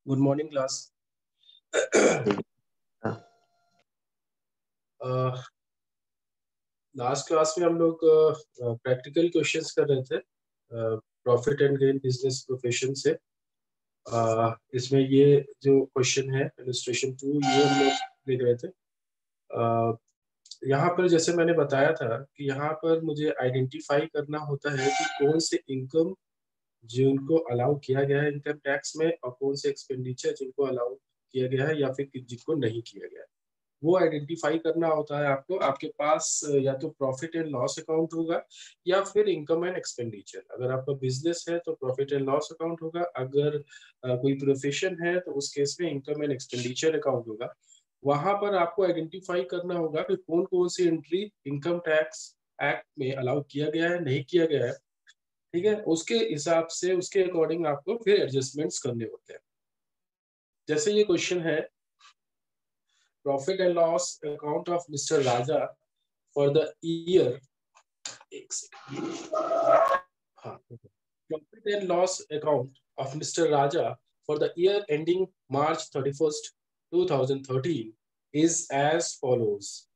Good morning class. Last class में हम लोग प्रैक्टिकल क्वेश्चंस कर रहे थे profit and gain business profession से। इसमें ये जो क्वेश्चन है इलस्ट्रेशन 2 ये हम लोग देख रहे थे। यहाँ पर जैसे मैंने बताया था कि यहाँ पर मुझे आइडेंटिफाई करना होता है कि कौन से इनकम जिनको अलाउ किया गया है इनकम टैक्स में और कौन से एक्सपेंडिचर जिनको अलाउ किया गया है या फिर जिनको नहीं किया गया है, वो आइडेंटिफाई करना होता है आपको। आपके पास या तो प्रॉफिट एंड लॉस अकाउंट होगा या फिर इनकम एंड एक्सपेंडिचर। अगर आपका बिजनेस है तो प्रॉफिट एंड लॉस अकाउंट होगा, अगर कोई प्रोफेशन है तो उस केस में इनकम एंड एक्सपेंडिचर अकाउंट होगा। वहां पर आपको आइडेंटिफाई करना होगा कि कौन कौन सी एंट्री इनकम टैक्स एक्ट में अलाउ किया गया है, नहीं किया गया है। ठीक है, उसके हिसाब से उसके अकॉर्डिंग आपको फिर एडजस्टमेंट्स करने होते हैं। जैसे ये क्वेश्चन है, profit and loss account of Mister Raja for the year, एक सेकंड, हाँ, profit and loss account of Mister Raja for the year ending March 31st 2013 is as follows.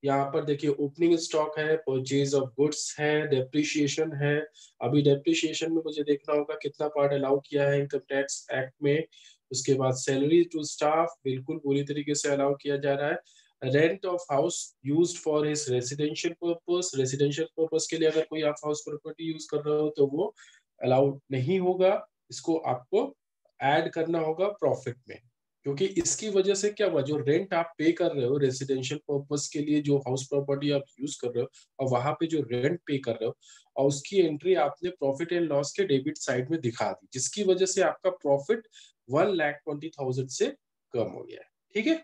यहाँ पर देखिए ओपनिंग स्टॉक है, परचेज ऑफ गुड्स है, depreciation है। अभी depreciation में मुझे देखना होगा कितना पार्ट अलाउ किया है इनकम टैक्स एक्ट में। उसके बाद सैलरी टू स्टाफ बिल्कुल पूरी तरीके से अलाउ किया जा रहा है। Rent of house used for his residential purpose, residential purpose के लिए अगर कोई आप हाउस प्रॉपर्टी यूज कर रहे हो तो वो अलाउड नहीं होगा। इसको आपको ऐड करना होगा प्रॉफिट में, क्योंकि इसकी वजह से क्या हुआ, जो रेंट आप पे कर रहे हो रेसिडेंशियल पर्पस के लिए, जो हाउस प्रॉपर्टी आप यूज कर रहे हो और वहां पे जो रेंट पे कर रहे हो, और उसकी एंट्री आपने प्रॉफिट एंड लॉस के डेबिट साइड में दिखा दी, जिसकी वजह से आपका प्रॉफिट 1,20,000 से कम हो गया है। ठीक है,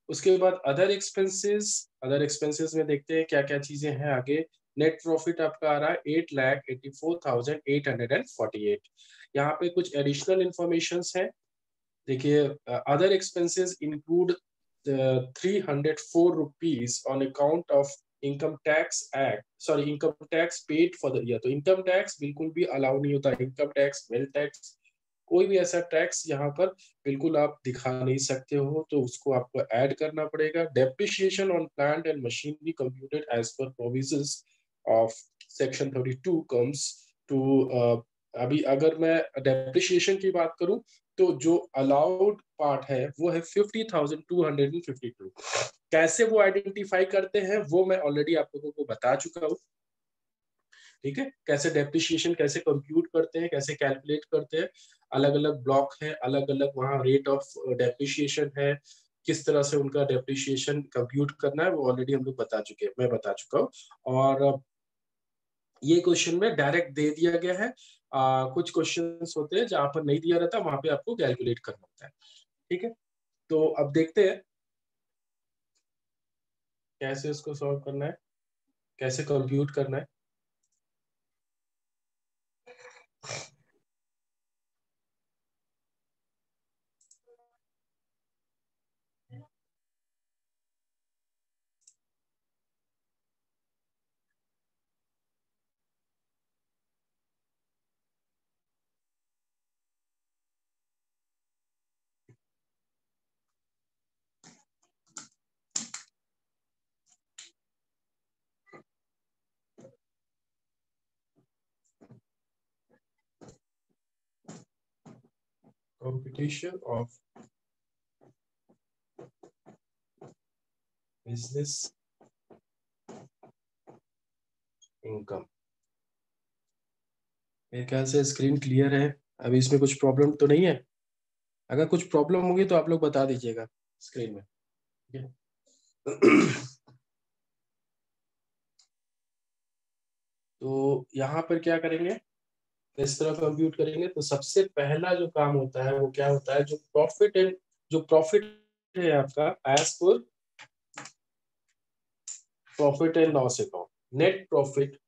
उसके बाद अदर एक्सपेंसेस, अदर एक्सपेंसेस में देखते हैं क्या क्या चीजें हैं आगे। नेट प्रॉफिट आपका आ रहा है 8,84,848। यहाँ पे कुछ एडिशनल इंफॉर्मेशन है। देखिए, other expenses include 304 rupees on account of income tax act, sorry income tax paid for the year. तो इनकम टैक्स बिल्कुल भी अलाउ नहीं होता, इनकम टैक्स, वेल्थ टैक्स, कोई भी ऐसा टैक्स यहाँ पर बिल्कुल आप दिखा नहीं सकते हो, तो उसको आपको ऐड करना पड़ेगा। Depreciation on plant and machinery computed as per provisions of section 32 comes to, अभी अगर मैं डेप्रिशिएशन की बात करूं तो जो अलाउड पार्ट है वो है 50,252। कैसे वो आइडेंटिफाई करते हैं वो मैं ऑलरेडी आप लोगों को बता चुका हूँ। ठीक है, कैसे डेप्रिशिएशन कैसे कंप्यूट करते हैं, कैसे कैलकुलेट करते हैं, अलग अलग ब्लॉक है, अलग अलग वहाँ रेट ऑफ डेप्रिशिएशन है, किस तरह से उनका डेप्रिशिएशन कंप्यूट करना है वो ऑलरेडी हम लोग बता चुके हैं, मैं बता चुका हूँ। और ये क्वेश्चन में डायरेक्ट दे दिया गया है। कुछ क्वेश्चंस होते हैं जहां पर नहीं दिया रहता, वहां पे आपको कैलकुलेट करना होता है। ठीक है, तो अब देखते हैं कैसे इसको सॉल्व करना है, कैसे कंप्यूट करना है। Computation of business income. मेरे ख्याल से स्क्रीन क्लियर है, अभी इसमें कुछ प्रॉब्लम तो नहीं है। अगर कुछ प्रॉब्लम होगी तो आप लोग बता दीजिएगा स्क्रीन में। ठीक है। तो यहाँ पर क्या करेंगे, इस तरह कंप्यूट करेंगे तो सबसे पहला जो काम होता है वो क्या होता है, जो प्रॉफिट है आपका as per profit and loss account, net profit,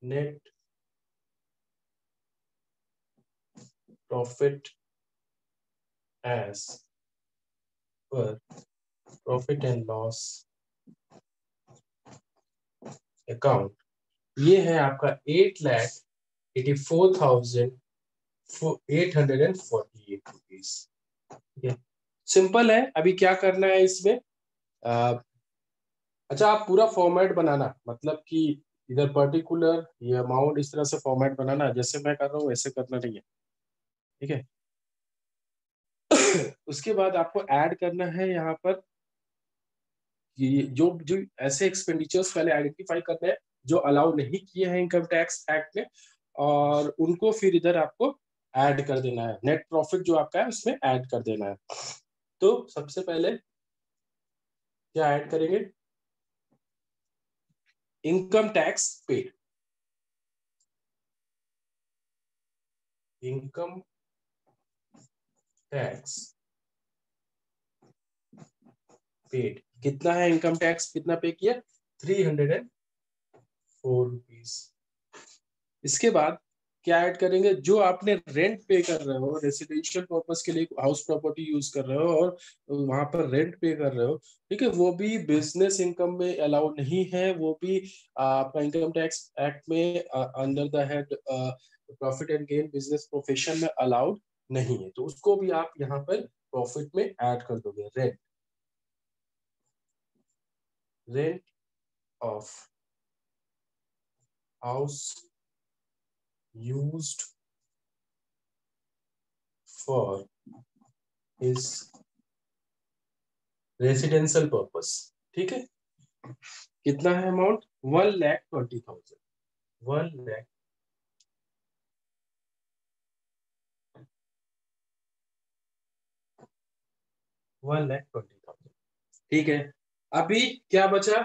net profit as per profit and loss account, ये है आपका 8,84,848। 848 रुपीज। ठीक है, सिंपल है। अभी क्या करना है इसमें, अच्छा आप पूरा फॉर्मेट बनाना, मतलब कि इधर पर्टिकुलर ये अमाउंट इस तरह से फॉर्मेट बनाना, जैसे मैं कर रहा हूँ वैसे करना नहीं है। ठीक है, उसके बाद आपको ऐड करना है यहाँ पर कि जो जो ऐसे एक्सपेंडिचर्स पहले आइडेंटिफाई करने हैं जो अलाउ नहीं किए हैं इनकम टैक्स एक्ट में, और उनको फिर इधर आपको ऐड कर देना है, नेट प्रॉफिट जो आपका है उसमें ऐड कर देना है। तो सबसे पहले क्या ऐड करेंगे, income tax paid, income tax paid कितना है, इनकम टैक्स कितना पे किया, 304 रुपीज। इसके बाद क्या ऐड करेंगे, जो आपने रेंट पे कर रहे हो, रेसिडेंशियल पर्पस के लिए हाउस प्रॉपर्टी यूज कर रहे हो और वहां पर रेंट पे कर रहे हो, ठीक है, वो भी बिजनेस इनकम में अलाउ नहीं है, वो भी आपका इनकम टैक्स एक्ट में under the head profit and gain business profession में अलाउड नहीं है, तो उसको भी आप यहाँ पर प्रॉफिट में ऐड कर दोगे। Rent, rent of house used for his residential purpose. ठीक है, कितना है अमाउंट, 1,20,000, 1,20,000। ठीक है, अभी क्या बचा,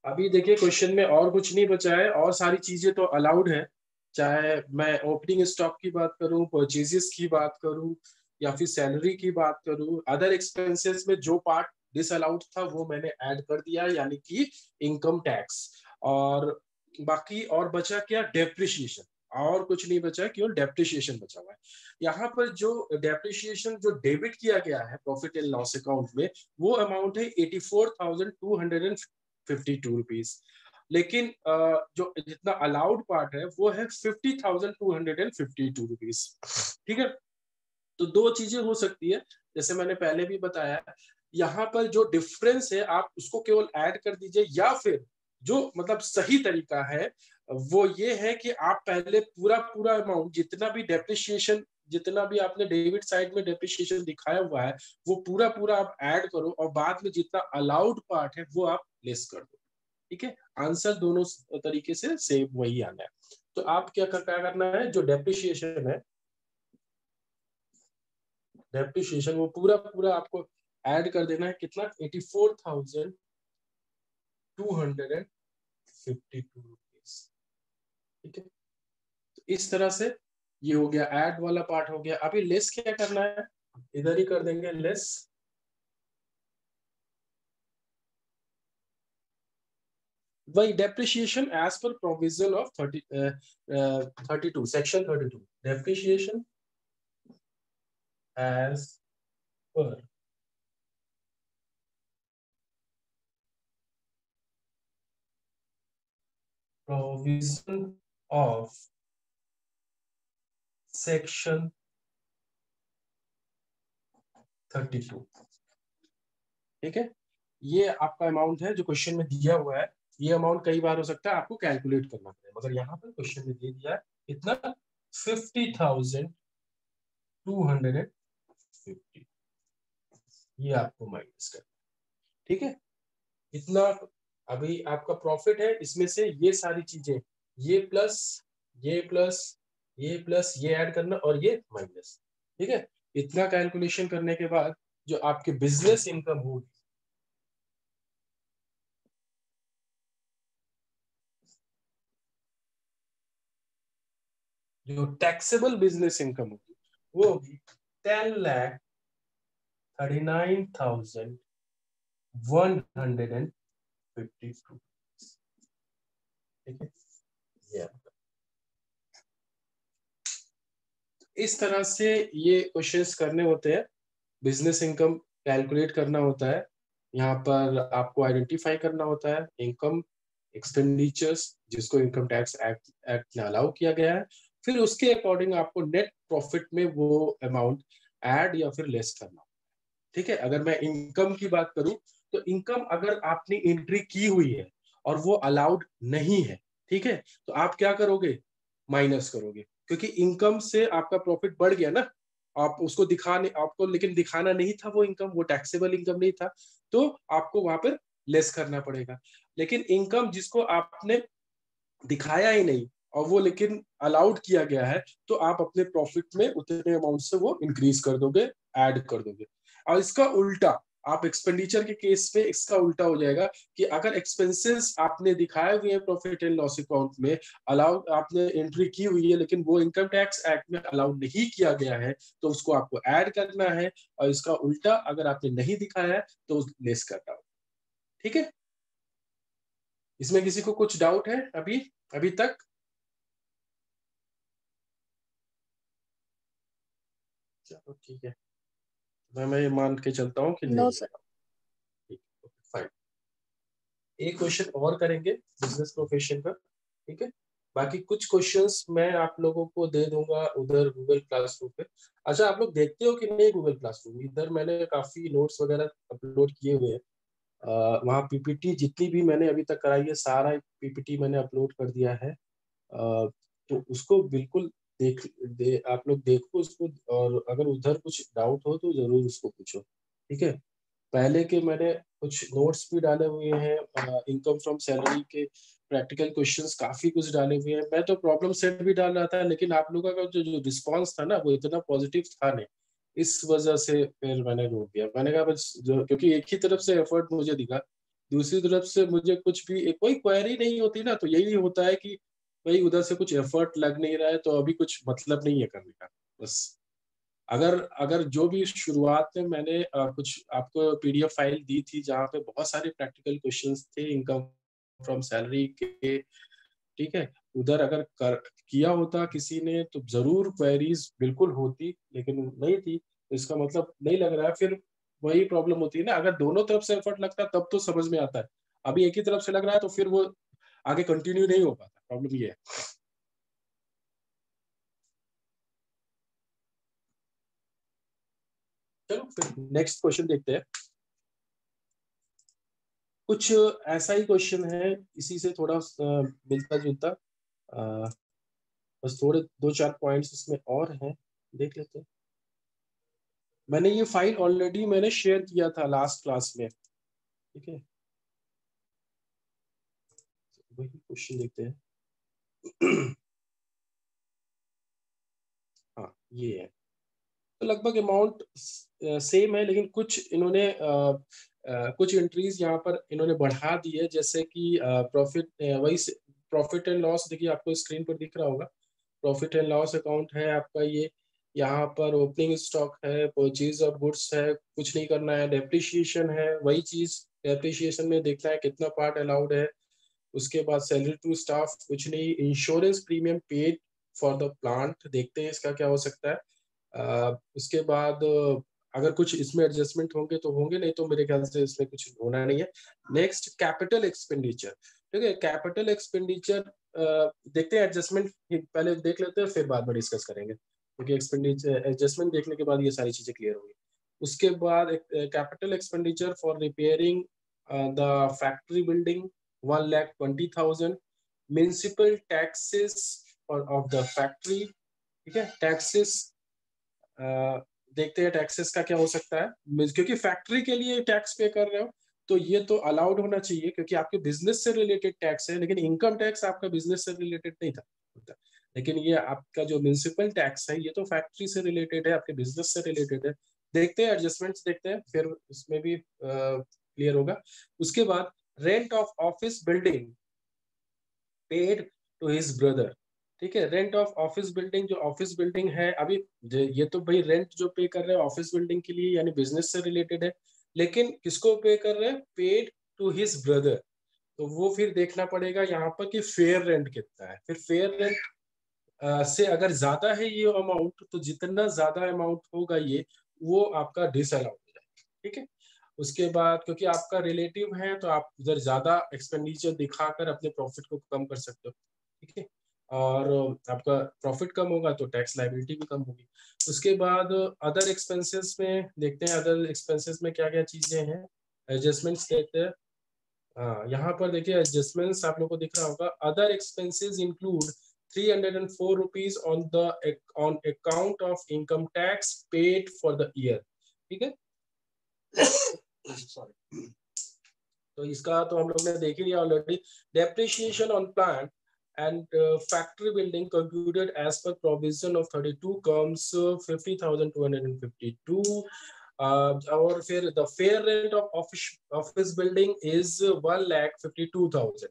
अभी देखिए क्वेश्चन में और कुछ नहीं बचा है, और सारी चीजें तो अलाउड है, चाहे मैं ओपनिंग स्टॉक की बात करूं, परचेजेस की बात करूं, या फिर सैलरी की बात करूं, अदर एक्सपेंसेस में जो पार्ट डिसअलाउड था वो मैंने ऐड कर दिया, यानी कि इनकम टैक्स। और बाकी और बचा क्या, डेप्रिसिएशन, और कुछ नहीं बचा, केवल डेप्रिसिएशन बचा हुआ है। यहाँ पर जो डेप्रिसिएशन जो डेबिट किया गया है प्रॉफिट एंड लॉस अकाउंट में, वो अमाउंट है 84,252 रुपीज, लेकिन जो जितना अलाउड पार्ट है वो है 50,252 रुपीज। ठीक है, तो दो चीजें हो सकती है, जैसे मैंने पहले भी बताया, यहाँ पर जो डिफरेंस है आप उसको केवल ऐड कर दीजिए, या फिर जो मतलब सही तरीका है वो ये है कि आप पहले पूरा पूरा अमाउंट जितना भी डेप्रिसिएशन, जितना भी आपने डेबिट साइड में डेप्रिसिएशन दिखाया हुआ है वो पूरा पूरा आप ऐड करो, और बाद में जितना अलाउड पार्ट है वो आप लेस कर दो। ठीक है, आंसर दोनों तरीके से सेम वही आना है। तो आप क्या करना है, जो डेप्रिसिएशन है, डेप्रिसिएशन वो पूरा पूरा आपको ऐड कर देना है, कितना, 84,252 रुपीज। ठीक है, तो इस तरह से ये हो गया, ऐड वाला पार्ट हो गया। अभी लेस क्या करना है, इधर ही कर देंगे लेस, वही depreciation as per provision of 32 section 32, depreciation as per provision of section 32। ठीक है, ये आपका अमाउंट है जो क्वेश्चन में दिया हुआ है। ये अमाउंट कई बार हो सकता है आपको कैलकुलेट करना पड़े, मगर यहाँ पर क्वेश्चन में दे दिया है कितना, 50,250, ये आपको माइनस करना। ठीक है, इतना अभी आपका प्रॉफिट है, इसमें से ये सारी चीजें, ये प्लस, ये प्लस, ये प्लस, ये ऐड करना, और ये माइनस। ठीक है, इतना कैलकुलेशन करने के बाद जो आपके बिजनेस इनकम होगी, जो टैक्सेबल बिजनेस इनकम होगी वो होगी 10,39,152। ठीक है, ये इस तरह से ये क्वेश्चंस करने होते हैं, बिजनेस इनकम कैलकुलेट करना होता है, यहाँ पर आपको आइडेंटिफाई करना होता है इनकम एक्सपेंडिचर्स जिसको इनकम टैक्स एक्ट में अलाउ किया गया है, फिर उसके अकॉर्डिंग आपको नेट प्रॉफिट में वो अमाउंट ऐड या फिर लेस करना। ठीक है, अगर मैं इनकम की बात करूं तो इनकम अगर आपने एंट्री की हुई है और वो अलाउड नहीं है, ठीक है, तो आप क्या करोगे, माइनस करोगे, क्योंकि इनकम से आपका प्रॉफिट बढ़ गया ना, आप उसको दिखाने आपको लेकिन दिखाना नहीं था, वो इनकम वो टैक्सेबल इनकम नहीं था, तो आपको वहां पर लेस करना पड़ेगा। लेकिन इनकम जिसको आपने दिखाया ही नहीं और वो लेकिन अलाउड किया गया है, तो आप अपने प्रॉफिट में उतने अमाउंट से वो इंक्रीज कर दोगे, ऐड कर दोगे। और इसका उल्टा, आप एक्सपेंडिचर के केस में इसका उल्टा हो जाएगा कि अगर एक्सपेंसेस आपने दिखाए हुए हैं प्रॉफिट एंड लॉस अकाउंट में, अलाउड आपने एंट्री की हुई है, लेकिन वो इनकम टैक्स एक्ट में अलाउड नहीं किया गया है, तो उसको आपको ऐड करना है। और इसका उल्टा, अगर आपने नहीं दिखाया है तो लेस करना होगा। ठीक है, इसमें किसी को कुछ डाउट है अभी अभी तक? चलो ठीक है, मैं ये मान के चलता हूँ कि नो नहीं है। सर। ठीक है, फाइन। एक क्वेश्चन और करेंगे बिजनेस प्रोफेशन का, ठीक है। बाकी कुछ क्वेश्चंस मैं आप लोगों को दे दूंगा उधर गूगल क्लासरूम पे। अच्छा, आप लोग देखते हो कि नहीं गूगल क्लासरूम? इधर मैंने काफी नोट्स वगैरह अपलोड किए हुए हैं। वहाँ पीपीटी जितनी भी मैंने अभी तक कराई है, सारा पीपीटी मैंने अपलोड कर दिया है। तो उसको बिल्कुल आप लोग देखो उसको, और अगर उधर कुछ डाउट हो तो जरूर उसको पूछो, ठीक है। पहले के मैंने कुछ नोट्स भी डाले हुए हैं, इनकम फ्रॉम सैलरी के प्रैक्टिकल क्वेश्चंस काफी कुछ डाले हुए हैं। मैं तो प्रॉब्लम सेट भी डाल रहा था, लेकिन आप लोगों का जो जो रिस्पॉन्स था ना, वो इतना पॉजिटिव था नहीं, इस वजह से फिर मैंने रोक दिया। मैंने कहा बस जो, क्योंकि एक ही तरफ से एफर्ट मुझे दिखा, दूसरी तरफ से मुझे कुछ भी कोई क्वेरी नहीं होती ना, तो यही होता है कि भाई उधर से कुछ एफर्ट लग नहीं रहा है, तो अभी कुछ मतलब नहीं है करने का, बस। अगर अगर जो भी शुरुआत में मैंने कुछ आपको पीडीएफ फाइल दी थी जहाँ पे बहुत सारे प्रैक्टिकल क्वेश्चंस थे इनकम फ्रॉम सैलरी के, ठीक है, उधर अगर किया होता किसी ने तो जरूर क्वेरीज बिल्कुल होती, लेकिन नहीं थी, तो इसका मतलब नहीं लग रहा है। फिर वही प्रॉब्लम होती है ना, अगर दोनों तरफ से एफर्ट लगता है तब तो समझ में आता है, अभी एक ही तरफ से लग रहा है तो फिर वो आगे कंटिन्यू नहीं हो पाता, प्रॉब्लम ये है। चलो फिर नेक्स्ट क्वेश्चन देखते हैं। कुछ ऐसा ही क्वेश्चन है, इसी से थोड़ा मिलता जुलता, बस थोड़े दो चार पॉइंट्स इसमें और हैं, देख लेते हैं। मैंने ये फाइल ऑलरेडी मैंने शेयर किया था लास्ट क्लास में, ठीक है, वही क्वेश्चन देखते हैं। हाँ, ये है। तो लगभग अमाउंट सेम है, लेकिन कुछ इन्होंने कुछ एंट्रीज यहाँ पर इन्होंने बढ़ा दी है, जैसे कि प्रॉफिट, वही प्रॉफिट एंड लॉस, देखिए आपको स्क्रीन पर दिख रहा होगा, प्रॉफिट एंड लॉस अकाउंट है आपका ये। यहाँ पर ओपनिंग स्टॉक है, परचेज ऑफ गुड्स है, कुछ नहीं करना है। डेप्रिसिएशन है, वही चीज, डेप्रिसिएशन में देखना है कितना पार्ट अलाउड है। उसके बाद सैलरी टू स्टाफ कुछ नहीं। Insurance premium paid for the plant, देखते हैं इसका क्या हो सकता है। उसके बाद अगर कुछ इसमें एडजस्टमेंट होंगे तो होंगे, नहीं तो मेरे ख्याल से इसमें कुछ होना नहीं है। नेक्स्ट, कैपिटल एक्सपेंडिचर, ठीक है, कैपिटल एक्सपेंडिचर देखते हैं, एडजस्टमेंट पहले देख लेते हैं, फिर बाद में डिस्कस करेंगे, क्योंकि एक्सपेंडिचर एडजस्टमेंट देखने के बाद ये सारी चीजें क्लियर होंगी। उसके बाद capital expenditure for repairing the factory building 1,20,000। Municipal taxes of the factory, ठीक है, टैक्सेस देखते हैं टैक्सेस का क्या हो सकता है, क्योंकि फैक्ट्री के लिए टैक्स पे कर रहे हो तो ये तो अलाउड होना चाहिए, क्योंकि आपके बिजनेस से रिलेटेड टैक्स है। लेकिन इनकम टैक्स आपका बिजनेस से रिलेटेड नहीं था होता, लेकिन ये आपका जो म्यूनिसिपल टैक्स है ये तो फैक्ट्री से रिलेटेड है, आपके बिजनेस से रिलेटेड है। देखते हैं एडजस्टमेंट्स, देखते हैं, फिर उसमें भी क्लियर होगा। उसके बाद rent of office building paid to his brother, ठीक है, रेंट ऑफ ऑफिस बिल्डिंग, जो ऑफिस बिल्डिंग है अभी, ये तो भाई रेंट जो पे कर रहे हैं ऑफिस बिल्डिंग के लिए यानी बिजनेस से रिलेटेड है, लेकिन किसको पे कर रहे हैं, पेड टू हिज ब्रदर। तो वो फिर देखना पड़ेगा यहाँ पर कि फेयर रेंट कितना है। फिर फेयर रेंट से अगर ज्यादा है ये अमाउंट, तो जितना ज्यादा अमाउंट होगा ये, वो आपका डिसअलाउड हो जाएगा, ठीक है। उसके बाद क्योंकि आपका रिलेटिव है, तो आप उधर ज्यादा एक्सपेंडिचर दिखाकर अपने प्रॉफिट को कम कर सकते हो, ठीक है। और आपका प्रॉफिट कम होगा तो टैक्स लायबिलिटी भी कम होगी। उसके बाद अदर एक्सपेंसेस में देखते हैं, अदर एक्सपेंसेस में क्या क्या चीजें हैं, एडजस्टमेंट्स देखते हैं। हाँ, यहाँ पर देखिए एडजस्टमेंट्स आप लोग को दिख रहा होगा। Other expenses include 304 rupees on account of income tax paid for the year. ठीक है सॉरी। तो इसका तो हम लोग ने देख ही लिया already. Depreciation on plant and factory building concluded as per provision of 32 comes 50,252। और फिर the fair rent of office building is 1,52,000।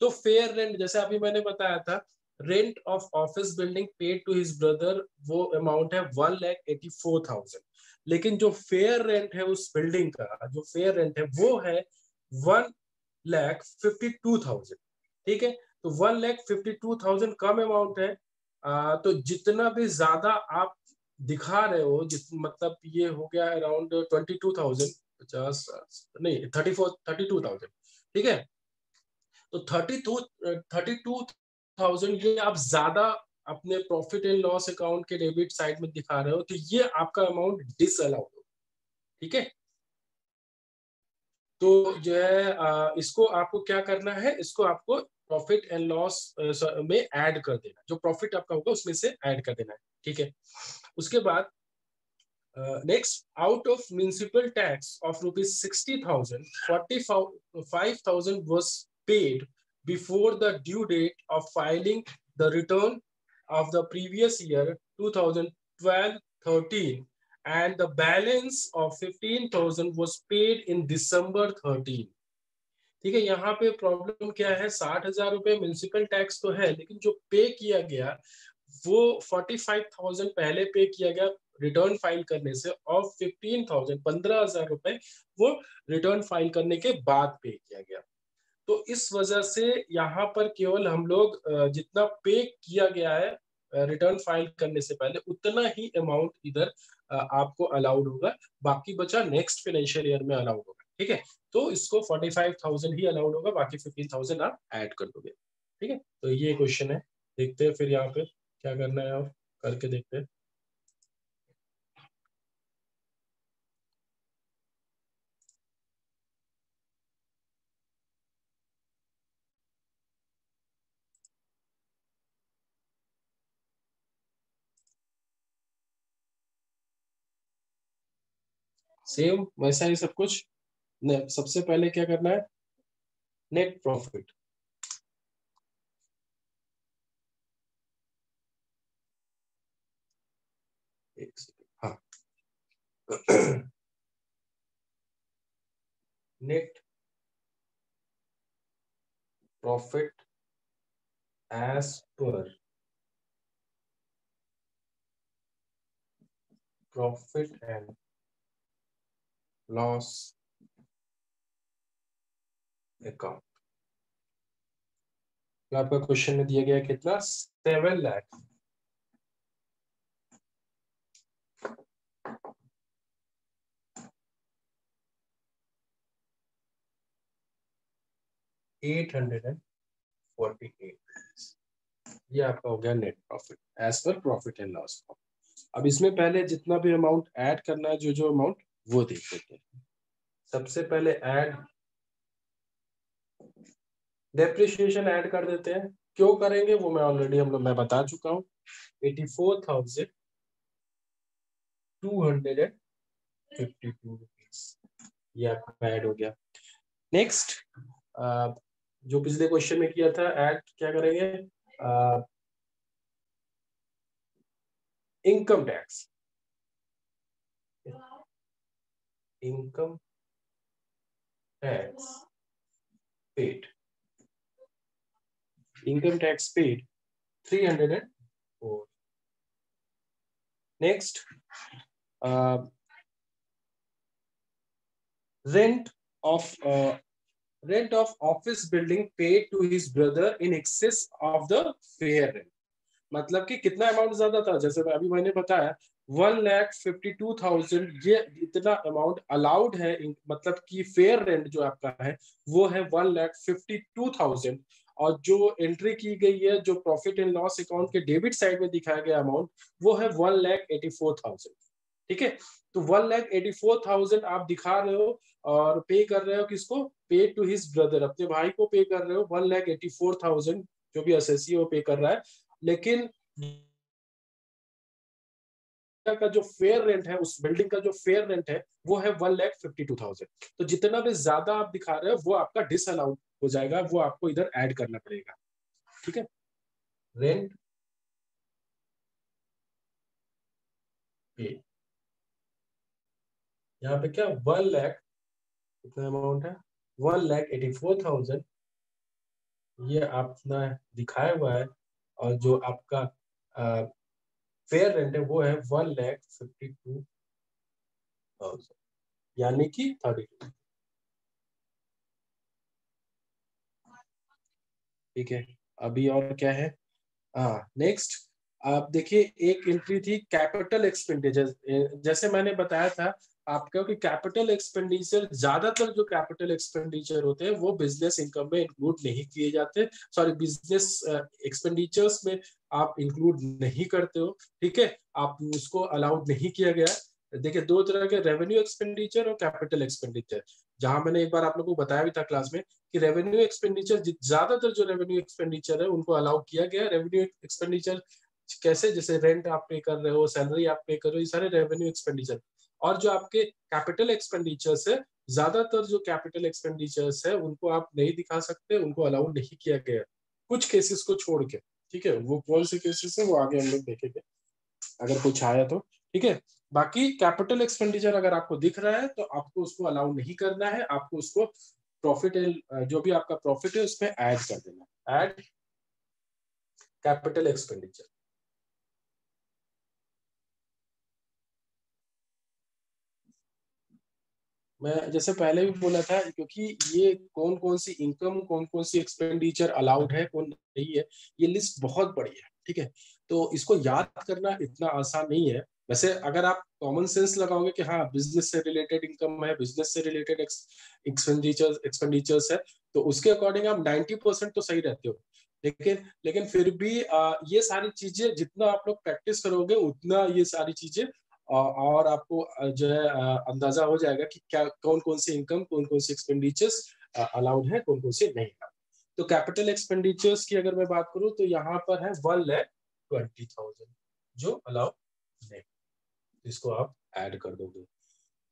तो fair rent जैसे अभी मैंने बताया था, rent of office building paid to his brother वो अमाउंट है 1,84,000। लेकिन जो फेयर रेंट है उस बिल्डिंग का, जो फेयर रेंट है वो है 1,52,000। ठीक है, तो 1,52,000 कम अमाउंट है। तो जितना भी ज्यादा आप दिखा रहे हो, मतलब ये हो गया अराउंड 22,000, 50 नहीं 32,000। ठीक है, तो 32,000 ये आप ज्यादा अपने प्रॉफिट एंड लॉस अकाउंट के डेबिट साइड में दिखा रहे हो, तो ये आपका अमाउंट डिसअलाउड हो। ठीक है, तो जो है इसको आपको क्या करना है, इसको आपको प्रॉफिट एंड लॉस में ऐड कर देना, जो प्रॉफिट आपका होगा उसमें से ऐड कर देना है। ठीक है, उसके बाद next, out of municipal tax of ₹60,000, 45,000 was paid before the due date of filing the return of the previous year 2012-13, and the balance of 15,000 was paid in December 13। ठीक है, यहाँ पे प्रॉब्लम क्या है, 60,000 रुपए म्यूनिसिपल टैक्स तो है, लेकिन जो पे किया गया वो 45,000 पहले पे किया गया रिटर्न फाइल करने से, और 15,000 15,000 रुपए वो रिटर्न फाइल करने के बाद पे किया गया। तो इस वजह से यहाँ पर केवल हम लोग जितना पे किया गया है रिटर्न फाइल करने से पहले, उतना ही अमाउंट इधर आपको अलाउड होगा, बाकी बचा नेक्स्ट फाइनेंशियल ईयर में अलाउड होगा। ठीक है, तो इसको 45,000 ही अलाउड होगा, बाकी 15,000 आप ऐड कर दोगे। ठीक है, तो ये क्वेश्चन है। देखते हैं फिर यहाँ पे क्या करना है, आप करके देखते हैं। सेम वैसा ही सब कुछ। सबसे पहले क्या करना है, नेट प्रॉफिट। एक सेकंड, हाँ net profit as per profit and loss account. तो आपका क्वेश्चन में दिया गया कितना, 7,00,000 848। ये आपका हो गया net profit as per profit and loss account. अब इसमें पहले जितना भी अमाउंट ऐड करना है, जो जो अमाउंट, वो देख लेते हैं। सबसे पहले ऐड डेप्रिसिएशन ऐड कर देते हैं। क्यों करेंगे वो मैं ऑलरेडी मैं बता चुका हूँ। 84,252 रुपीज ये आपका ऐड हो गया। नेक्स्ट, जो पिछले क्वेश्चन में किया था ऐड, क्या करेंगे, income tax. Income tax paid, income tax paid 304। Next, rent of office building paid to his brother in excess of the fair rent. मतलब कि कितना अमाउंट ज्यादा था, जैसे अभी मैंने बताया 1,52,000, ये इतना अमाउंट अलाउड है। मतलब कि फेयर रेंट जो आपका है वो है 1,52,000, और जो एंट्री की गई है जो प्रॉफिट एंड लॉस अकाउंट के डेबिट साइड में दिखाया गया अमाउंट वो है 1,84,000। ठीक है, तो 1,84,000 आप दिखा रहे हो और पे कर रहे हो किसको, पे टू हिज ब्रदर, अपने भाई को पे कर रहे हो 1,84,000, जो भी एसएससी वो पे कर रहा है। लेकिन का जो फेयर रेंट है, उस बिल्डिंग का जो फेयर रेंट है वो है 1,52,000। तो जितना भी ज्यादा आप दिखा रहे हो वो आपका डिसअलाउड हो जाएगा, वो आपको इधर ऐड करना पड़ेगा। ठीक है, रेंट पे, यहाँ पे क्या 1,00,000, कितना अमाउंट है 1,84,000, ये आपने दिखाया हुआ है। और जो आपका फेयर रेंट है वो है 1,52,000, यानी कि 32। ठीक है, अभी और क्या है, हाँ नेक्स्ट आप देखिए एक एंट्री थी कैपिटल एक्सपेंडिचर। जैसे मैंने बताया था आपको कि कैपिटल एक्सपेंडिचर, ज्यादातर जो कैपिटल एक्सपेंडिचर होते हैं वो बिजनेस इनकम में इंक्लूड नहीं किए जाते, सॉरी बिजनेस एक्सपेंडिचर्स में आप इंक्लूड नहीं करते हो। ठीक है, आप उसको अलाउड नहीं किया गया। देखिए दो तरह के, रेवेन्यू एक्सपेंडिचर और कैपिटल एक्सपेंडिचर। जहां मैंने एक बार आप लोगों को बताया भी था क्लास में कि रेवेन्यू एक्सपेंडिचर, ज्यादातर जो रेवेन्यू एक्सपेंडिचर है उनको अलाउ किया गया। रेवेन्यू एक्सपेंडिचर कैसे, जैसे रेंट आप पे कर रहे हो, सैलरी आप पे कर रहे हो, ये सारे रेवेन्यू एक्सपेंडिचर। और जो आपके कैपिटल एक्सपेंडिचर्स है, ज्यादातर जो कैपिटल एक्सपेंडिचर्स है उनको आप नहीं दिखा सकते, उनको अलाउ नहीं किया गया, कुछ केसेस को छोड़ के। ठीक है, वो कौन से केसेस है वो आगे हम लोग देखेंगे अगर कुछ आया तो। ठीक है, बाकी कैपिटल एक्सपेंडिचर अगर आपको दिख रहा है तो आपको उसको अलाउ नहीं करना है, आपको उसको प्रॉफिट, जो भी आपका प्रॉफिट है उसमें ऐड कर देना है, ऐड कैपिटल एक्सपेंडिचर। मैं जैसे पहले भी बोला था, क्योंकि ये कौन कौन सी इनकम, कौन कौन सी एक्सपेंडिचर अलाउड है, कौन नहीं है, ये लिस्ट बहुत बड़ी है। ठीक है, तो इसको याद करना इतना आसान नहीं है। वैसे अगर आप कॉमन सेंस लगाओगे कि हाँ बिजनेस से रिलेटेड इनकम है, बिजनेस से रिलेटेड एक्सपेंडिचर्स है, तो उसके अकॉर्डिंग आप 90% तो सही रहते हो। लेकिन फिर भी ये सारी चीजें जितना आप लोग प्रैक्टिस करोगे उतना ये सारी चीजें और आपको जो है अंदाजा हो जाएगा कि क्या कौन कौन सी इनकम, कौन कौन सी एक्सपेंडिचर्स अलाउड है, कौन कौन सी नहीं है। तो कैपिटल एक्सपेंडिचर्स की अगर मैं बात करूं तो यहाँ पर है 1,20,000 जो अलाउड नहीं, इसको आप ऐड कर दोगे।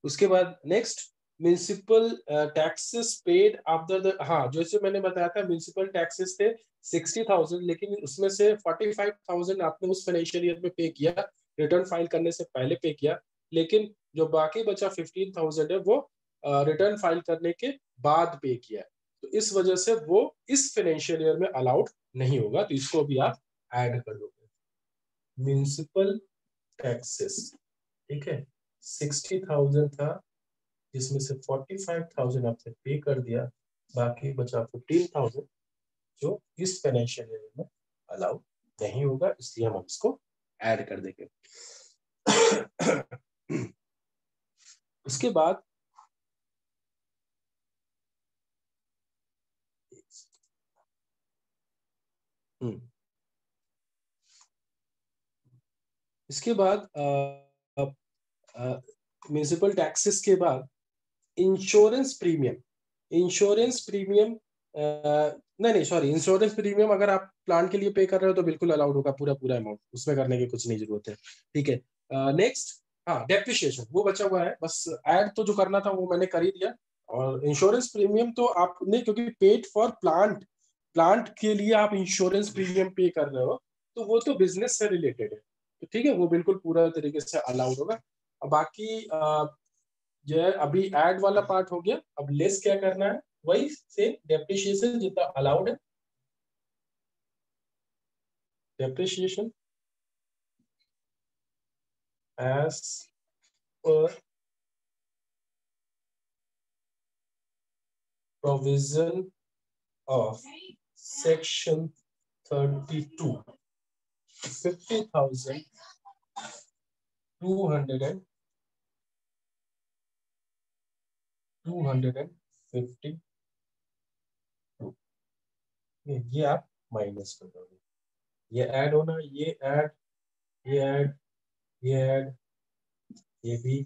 उसके बाद next, municipal taxes paid after the, हाँ जैसे मैंने बताया था म्यूनिसिपल टैक्सेस थे 60,000, लेकिन उसमें से 45,000 आपने उस फाइनेंशियल ईयर में पे किया, रिटर्न फाइल करने से पहले पे किया। लेकिन जो बाकी बचा 15,000 है वो रिटर्न फाइल करने के बाद पे किया है। तो इस वजह से वो इस फाइनेंशियल ईयर में अलाउड नहीं होगा, तो इसको भी आप ऐड कर दोगे। म्यूनिसिपल टैक्सेस, ठीक है, 60,000 था जिसमें से 45,000 आपने पे कर दिया, बाकी बचा 15,000 जो इस फाइनेंशियल ईयर में अलाउ नहीं होगा, इसलिए हम इसको ऐड कर देंगे। उसके बाद इसके बाद म्यूनिसिपल टैक्सेस के बाद इंश्योरेंस प्रीमियम, इंश्योरेंस प्रीमियम नहीं नहीं सॉरी, इंश्योरेंस प्रीमियम अगर आप प्लान के लिए पे कर रहे हो तो बिल्कुल अलाउड होगा, पूरा पूरा अमाउंट, उसमें करने की कुछ नहीं जरूरत है। ठीक है, नेक्स्ट, हाँ डेप्रिशिएशन वो बचा हुआ है, बस ऐड तो जो करना था वो मैंने कर ही दिया। और इंश्योरेंस प्रीमियम तो आपने, क्योंकि पेड फॉर प्लांट, प्लांट के लिए आप इंश्योरेंस प्रीमियम पे कर रहे हो, तो वो तो बिजनेस से रिलेटेड है, तो ठीक है वो बिल्कुल पूरा तरीके से अलाउड होगा। और बाकी जो है अभी ऐड वाला पार्ट हो गया, अब लेस क्या करना है, वही सेम डेप्रिशिएशन जितना अलाउड है, depreciation as per provision of section 32, 50,000, 200 and 252, ये आप माइनस कर दोगे, ये ऐड होना, ये ऐड, ये ऐड, ये ऐड, ये भी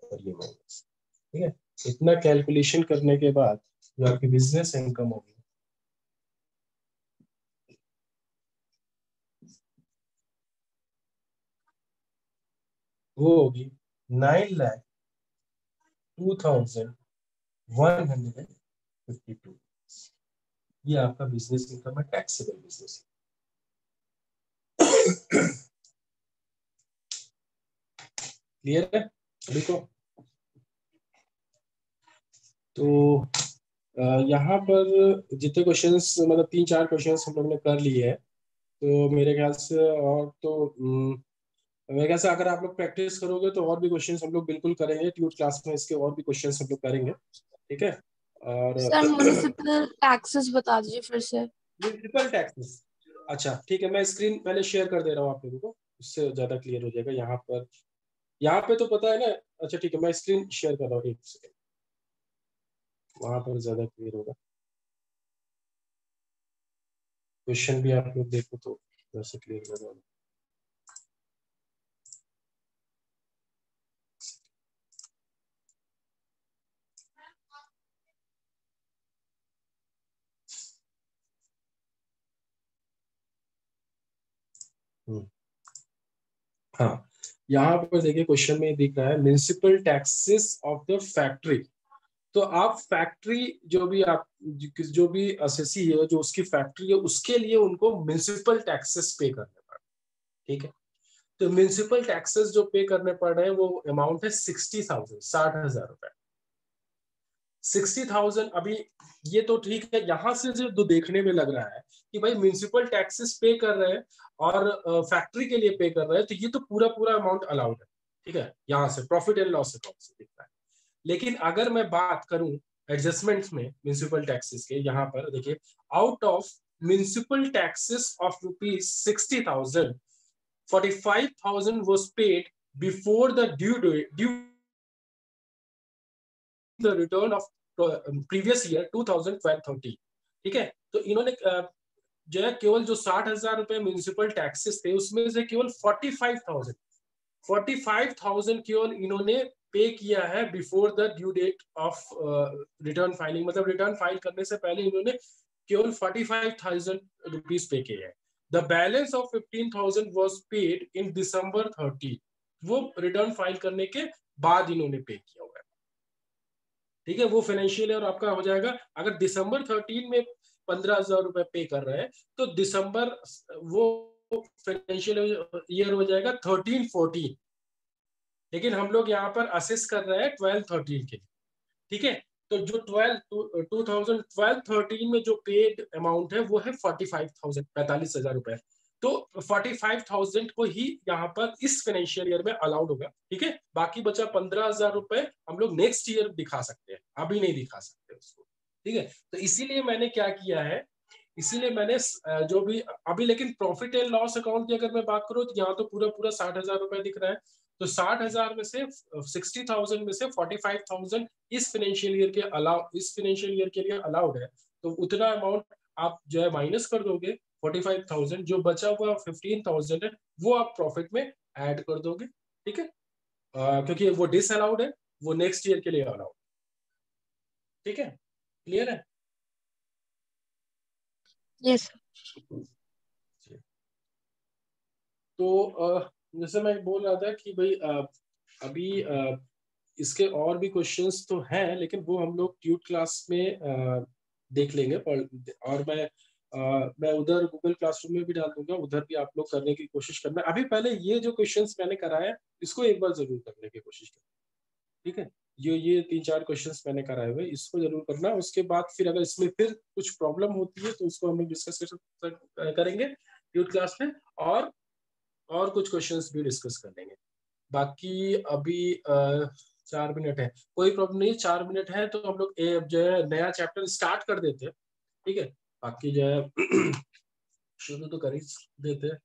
और ये माइनस। ठीक है, इतना कैलकुलेशन करने के बाद जो आपकी बिजनेस इनकम होगी वो होगी 9,02,152। ये आपका बिजनेस इनकम है, टैक्सेबल बिजनेस। क्लियर है अभी को? तो यहाँ पर जितने क्वेश्चंस, मतलब 3-4 क्वेश्चंस हम लोग ने कर लिए हैं, तो मेरे ख्याल से और तो मेरे ख्याल से अगर आप लोग प्रैक्टिस करोगे तो और भी क्वेश्चंस हम लोग बिल्कुल करेंगे ट्यूट क्लास में, इसके और भी क्वेश्चंस हम लोग करेंगे। ठीक है। और सर म्युनिसिपल टैक्सेस बता दीजिए फिर से। म्युनिसिपल टैक्सेस, अच्छा ठीक है, मैं स्क्रीन पहले शेयर कर दे रहा हूँ आप लोगों को, उससे ज्यादा क्लियर हो जाएगा। यहाँ पर, यहाँ पे तो पता है ना। अच्छा ठीक है, मैं स्क्रीन शेयर कर रहा हूँ, एक सेकेंड, वहां पर ज्यादा क्लियर होगा। क्वेश्चन भी आप लोग देखो तो वैसे क्लियर होगा। हाँ, यहाँ पर देखिए क्वेश्चन में दिख रहा है municipal taxes of the factory. तो आप फैक्ट्री, जो भी असेसी है, जो उसकी फैक्ट्री है, उसके लिए उनको म्युनिसिपल टैक्सेस पे करने पड़। ठीक है, तो म्युनिसिपल टैक्सेस जो पे करने पड़ रहे हैं वो अमाउंट है 60,000, 60,000 रुपए। 60,000 अभी, ये तो ठीक है। यहां से जो देखने में लग रहा है कि भाई म्युनिसिपल टैक्सेस पे कर रहे हैं और फैक्ट्री के लिए पे कर रहे हैं, तो ये तो पूरा पूरा अमाउंट अलाउड है। ठीक है, यहाँ से प्रॉफिट एंड लॉस अकाउंट से दिखता है। लेकिन अगर मैं बात करूं एडजस्टमेंट्स में म्युनिसिपल टैक्सेस के, यहाँ पर देखिए, out of municipal taxes of ₹60,000, 45,000 was paid before the due the return of previous year 2012-13। ठीक है, तो इन्होंने जो है केवल जो 60,000 रुपए म्यूनिसिपल टैक्सेस थे उसमें से केवल 45,000 केवल इन्होंने पे किया है before the due date of return filing. मतलब रिटर्न फाइल करने से पहले इन्होंने केवल 45,000 रुपीज पे किए हैं। The balance of 15,000 was paid in December 30। वो रिटर्न फाइल करने के बाद इन्होंने पे किया हुआ है। ठीक है, वो फाइनेंशियल ईयर आपका हो जाएगा, अगर December 13 में 15,000 रुपए पे कर रहे हैं तो दिसंबर, वो फाइनेंशियल ईयर हो जाएगा 13-14। लेकिन हम लोग यहाँ पर असेस कर रहे हैं 12-13 के लिए। ठीक है, तो जो 2012-13 में जो पेड अमाउंट है वो है 45,000, 45,000 रुपए। तो 45,000 को ही यहाँ पर इस फाइनेंशियल ईयर में अलाउड होगा। ठीक है, बाकी बचा 15,000 रुपए हम लोग नेक्स्ट ईयर दिखा सकते हैं, अभी नहीं दिखा सकते उसको। ठीक है, तो इसीलिए मैंने क्या किया है, इसीलिए मैंने जो भी अभी, लेकिन प्रॉफिट एंड लॉस अकाउंट की अगर मैं बात करूं तो यहाँ तो पूरा पूरा 60,000 रुपए दिख रहा है। तो 60,000 में से 60,000 में से 45,000 इस फाइनेंशियल ईयर के अलाउ, इस फाइनेंशियल ईयर के लिए अलाउड है। तो उतना अमाउंट आप जो है माइनस कर दोगे, 45,000, जो बचा हुआ 15,000 है वो आप प्रॉफिट में ऐड कर दोगे। ठीक है, क्योंकि वो डिस अलाउड है, वो नेक्स्ट ईयर के लिए अलाउड। ठीक है, क्लियर है? यस। तो जैसे मैं बोल रहा था कि भाई अभी इसके और भी क्वेश्चंस तो हैं, लेकिन वो हम लोग ट्यूट क्लास में देख लेंगे। और मैं उधर गूगल क्लासरूम में भी डाल दूंगा, उधर भी आप लोग करने की कोशिश करना। अभी पहले ये जो क्वेश्चंस मैंने कराया इसको एक बार जरूर करने की कोशिश करना। ठीक है, ये 3-4 क्वेश्चंस मैंने कराए हुए, इसको जरूर करना। उसके बाद फिर अगर इसमें फिर कुछ प्रॉब्लम होती है तो उसको हम लोग डिस्कस करेंगे ट्यूट क्लास में, और कुछ क्वेश्चंस भी डिस्कस कर लेंगे। बाकी अभी 4 मिनट है, कोई प्रॉब्लम नहीं, 4 मिनट है तो हम लोग जो है नया चैप्टर स्टार्ट कर देते हैं। ठीक है, बाकी जो है शुरू तो कर ही देते हैं।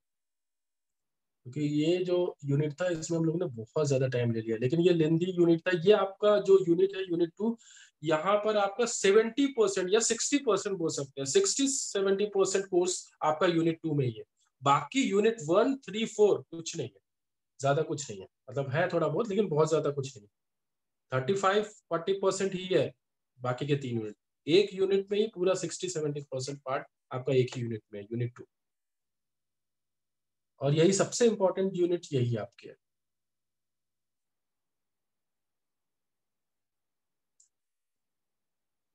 क्योंकि ये जो यूनिट था इसमें हम लोगों ने बहुत ज्यादा टाइम ले लिया, लेकिन ये लेंदी यूनिट था। ये आपका जो यूनिट है यूनिट 2, यहाँ पर आपका 70% या 60% बोल सकते हैं, 60-70% कोर्स आपका यूनिट 2 में ही है। बाकी यूनिट 1, 3, 4 कुछ नहीं है, ज्यादा कुछ नहीं है, मतलब है थोड़ा बहुत लेकिन बहुत ज्यादा कुछ नहीं। 35-40% ही है बाकी के 3 यूनिट। एक यूनिट में ही पूरा 60-70% पार्ट आपका एक ही यूनिट में, यूनिट 2। और यही सबसे इंपॉर्टेंट यूनिट यही आपके है।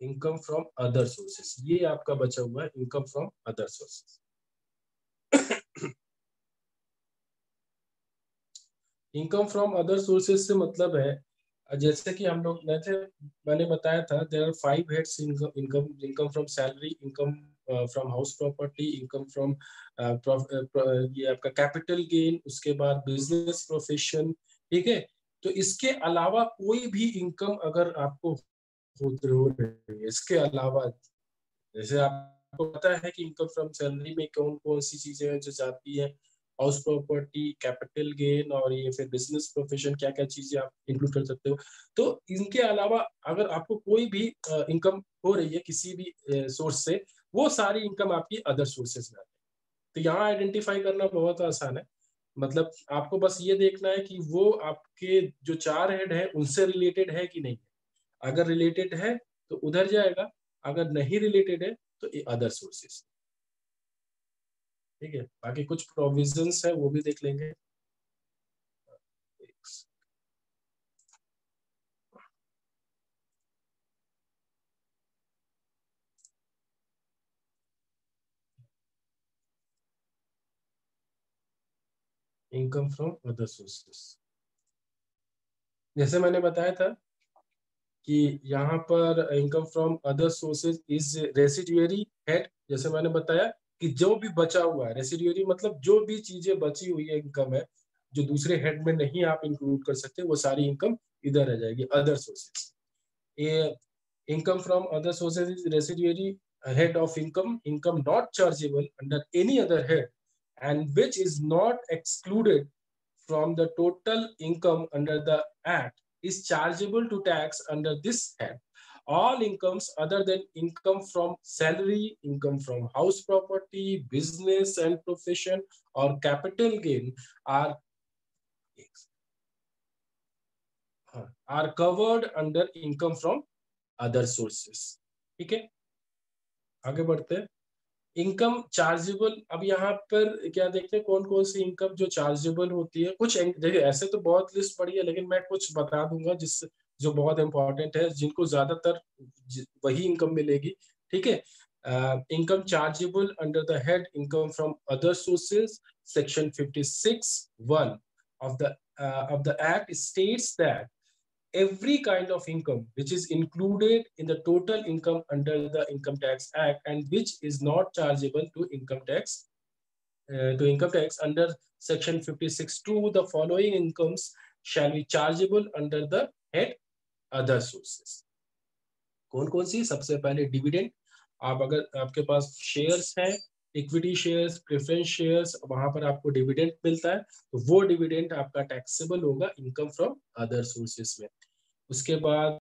इनकम फ्रॉम अदर सोर्सेस, ये आपका बचा हुआ है, income from other sources. Income from other sources से मतलब है, जैसे कि हम लोग मैंने बताया था, there are 5 heads income. Income from salary, income from house property, income from ये आपका कैपिटल गेन, उसके बाद बिजनेस प्रोफेशन, ठीक है। तो इसके अलावा कोई भी इनकम अगर आपको हो रही है, इसके अलावा, जैसे आपको पता है कि इनकम फ्रॉम सैलरी में कौन कौन सी चीजें हैं जो जाती है, हाउस प्रॉपर्टी, कैपिटल गेन, और ये फिर बिजनेस प्रोफेशन, क्या क्या चीजें आप इंक्लूड कर सकते हो। तो इनके अलावा अगर आपको कोई भी इनकम हो रही है किसी भी सोर्स से, वो सारी इनकम आपकी अदर सोर्सेज में आती है। तो यहाँ आइडेंटिफाई करना बहुत आसान है। मतलब आपको बस ये देखना है कि वो आपके जो 4 हेड है उनसे रिलेटेड है कि नहीं। अगर रिलेटेड है तो उधर जाएगा, अगर नहीं रिलेटेड है तो अदर सोर्सेस, ठीक है। बाकी कुछ प्रोविजंस है वो भी देख लेंगे। इनकम फ्रॉम अदर सोर्सेस, जैसे मैंने बताया था कि यहाँ पर income from other sources is residuary head. जैसे मैंने बताया कि जो भी बचा हुआ है, रेसिडुअरी मतलब जो भी चीजें बची हुई है इनकम है, जो दूसरे हेड में नहीं आप इंक्लूड कर सकते, वो सारी इनकम इधर आ जाएगी, अदर सोर्सेज। ये income from other sources is residuary head of income not chargeable under any other head, and which is not excluded from the total income under the act, is chargeable to tax under this head. All incomes other than income from salary, income from house property, business and profession, or capital gain are covered under income from other sources, ठीक है। आगे बढ़ते हैं। Income chargeable, अब यहाँ पर क्या देखते हैं कौन कौन सी इनकम जो चार्जेबल होती है। कुछ देखिए ऐसे तो बहुत लिस्ट पड़ी है, लेकिन मैं कुछ बता दूंगा जिससे जो बहुत इंपॉर्टेंट है, जिनको ज्यादातर वही इनकम मिलेगी, ठीक है। Income chargeable under the head income from other sources, section 56(1) of the act states that every kind of income which is included in the total income under the Income Tax Act and which is not chargeable to income tax under section 56(2), the following incomes shall be chargeable under the head other sources। कौन कौन सी? सबसे पहले dividend. आप अगर आपके पास shares हैं, equity shares, preference shares, वहां पर आपको डिविडेंड मिलता है, तो वो डिविडेंड आपका टैक्सेबल होगा इनकम फ्रॉम अदर सोर्सेस में। उसके बाद